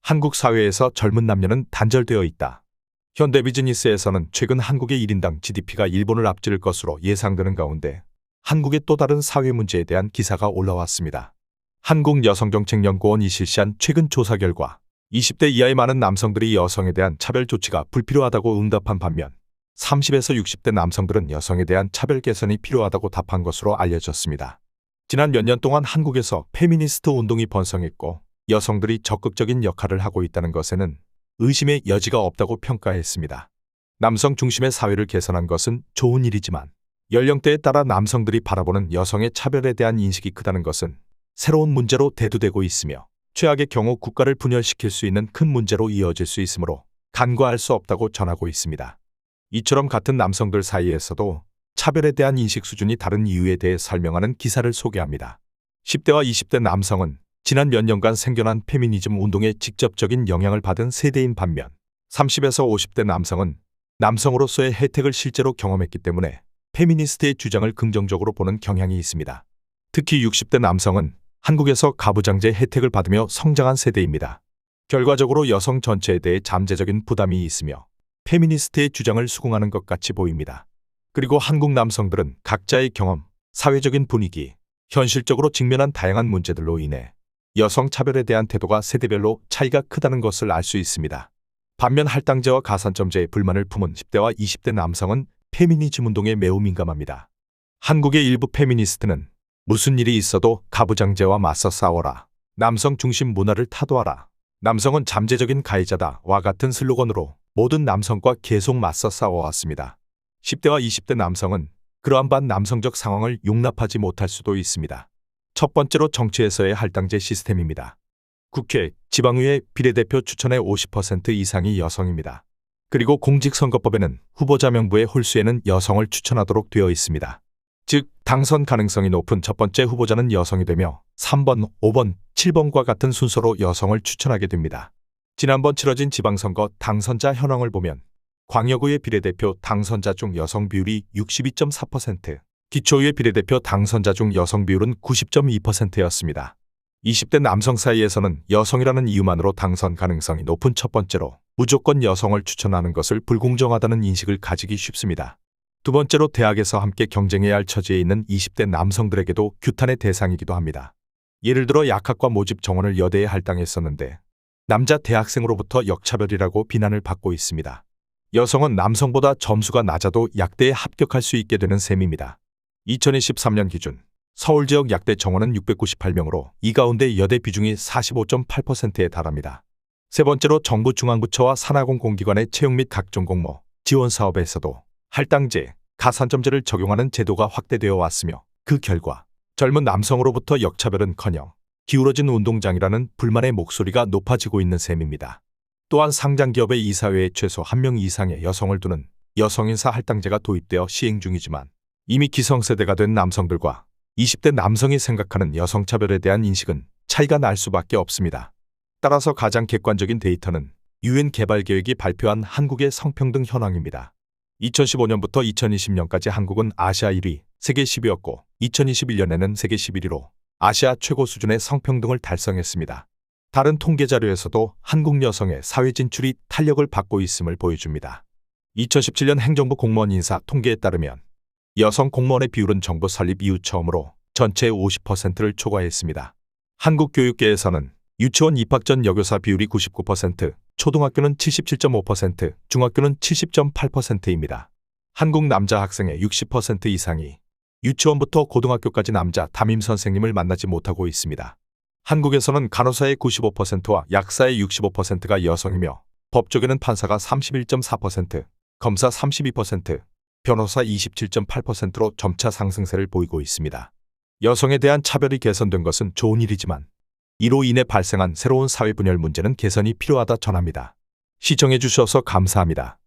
한국 사회에서 젊은 남녀는 단절되어 있다. 현대 비즈니스에서는 최근 한국의 1인당 GDP가 일본을 앞질 것으로 예상되는 가운데 한국의 또 다른 사회 문제에 대한 기사가 올라왔습니다. 한국여성정책연구원이 실시한 최근 조사 결과 20대 이하의 많은 남성들이 여성에 대한 차별 조치가 불필요하다고 응답한 반면 30에서 60대 남성들은 여성에 대한 차별 개선이 필요하다고 답한 것으로 알려졌습니다. 지난 몇 년 동안 한국에서 페미니스트 운동이 번성했고 여성들이 적극적인 역할을 하고 있다는 것에는 의심의 여지가 없다고 평가했습니다. 남성 중심의 사회를 개선한 것은 좋은 일이지만 연령대에 따라 남성들이 바라보는 여성의 차별에 대한 인식이 크다는 것은 새로운 문제로 대두되고 있으며 최악의 경우 국가를 분열시킬 수 있는 큰 문제로 이어질 수 있으므로 간과할 수 없다고 전하고 있습니다. 이처럼 같은 남성들 사이에서도 차별에 대한 인식 수준이 다른 이유에 대해 설명하는 기사를 소개합니다. 10대와 20대 남성은 지난 몇 년간 생겨난 페미니즘 운동에 직접적인 영향을 받은 세대인 반면 30에서 50대 남성은 남성으로서의 혜택을 실제로 경험했기 때문에 페미니스트의 주장을 긍정적으로 보는 경향이 있습니다. 특히 60대 남성은 한국에서 가부장제 혜택을 받으며 성장한 세대입니다. 결과적으로 여성 전체에 대해 잠재적인 부담이 있으며 페미니스트의 주장을 수긍하는 것 같이 보입니다. 그리고 한국 남성들은 각자의 경험, 사회적인 분위기, 현실적으로 직면한 다양한 문제들로 인해 여성 차별에 대한 태도가 세대별로 차이가 크다는 것을 알 수 있습니다. 반면 할당제와 가산점제에 불만을 품은 10대와 20대 남성은 페미니즘 운동에 매우 민감합니다. 한국의 일부 페미니스트는 무슨 일이 있어도 가부장제와 맞서 싸워라, 남성 중심 문화를 타도하라, 남성은 잠재적인 가해자다와 같은 슬로건으로 모든 남성과 계속 맞서 싸워왔습니다. 10대와 20대 남성은 그러한 반남성적 상황을 용납하지 못할 수도 있습니다. 첫 번째로 정치에서의 할당제 시스템입니다. 국회, 지방의회 비례대표 추천의 50% 이상이 여성입니다. 그리고 공직선거법에는 후보자 명부의 홀수에는 여성을 추천하도록 되어 있습니다. 즉, 당선 가능성이 높은 첫 번째 후보자는 여성이 되며 3번, 5번, 7번과 같은 순서로 여성을 추천하게 됩니다. 지난번 치러진 지방선거 당선자 현황을 보면 광역의회 비례대표 당선자 중 여성 비율이 62.4%, 기초의회 비례대표 당선자 중 여성 비율은 90.2%였습니다. 20대 남성 사이에서는 여성이라는 이유만으로 당선 가능성이 높은 첫 번째로 무조건 여성을 추천하는 것을 불공정하다는 인식을 가지기 쉽습니다. 두 번째로 대학에서 함께 경쟁해야 할 처지에 있는 20대 남성들에게도 규탄의 대상이기도 합니다. 예를 들어 약학과 모집 정원을 여대에 할당했었는데 남자 대학생으로부터 역차별이라고 비난을 받고 있습니다. 여성은 남성보다 점수가 낮아도 약대에 합격할 수 있게 되는 셈입니다. 2023년 기준 서울 지역 약대 정원은 698명으로 이 가운데 여대 비중이 45.8%에 달합니다. 세 번째로 정부 중앙부처와 산하공 공기관의 채용 및 각종 공모, 지원 사업에서도 할당제, 가산점제를 적용하는 제도가 확대되어 왔으며 그 결과 젊은 남성으로부터 역차별은커녕 기울어진 운동장이라는 불만의 목소리가 높아지고 있는 셈입니다. 또한 상장기업의 이사회에 최소 1명 이상의 여성을 두는 여성인사 할당제가 도입되어 시행 중이지만 이미 기성세대가 된 남성들과 20대 남성이 생각하는 여성차별에 대한 인식은 차이가 날 수밖에 없습니다. 따라서 가장 객관적인 데이터는 UN 개발계획이 발표한 한국의 성평등 현황입니다. 2015년부터 2020년까지 한국은 아시아 1위, 세계 10위였고 2021년에는 세계 11위로 아시아 최고 수준의 성평등을 달성했습니다. 다른 통계 자료에서도 한국 여성의 사회 진출이 탄력을 받고 있음을 보여줍니다. 2017년 행정부 공무원 인사 통계에 따르면 여성 공무원의 비율은 정부 설립 이후 처음으로 전체의 50%를 초과했습니다. 한국 교육계에서는 유치원 입학 전 여교사 비율이 99%, 초등학교는 77.5%, 중학교는 70.8%입니다. 한국 남자 학생의 60% 이상이 유치원부터 고등학교까지 남자 담임 선생님을 만나지 못하고 있습니다. 한국에서는 간호사의 95%와 약사의 65%가 여성이며 법조계는 판사가 31.4%, 검사 32%, 변호사 27.8%로 점차 상승세를 보이고 있습니다. 여성에 대한 차별이 개선된 것은 좋은 일이지만 이로 인해 발생한 새로운 사회 분열 문제는 개선이 필요하다 전합니다. 시청해 주셔서 감사합니다.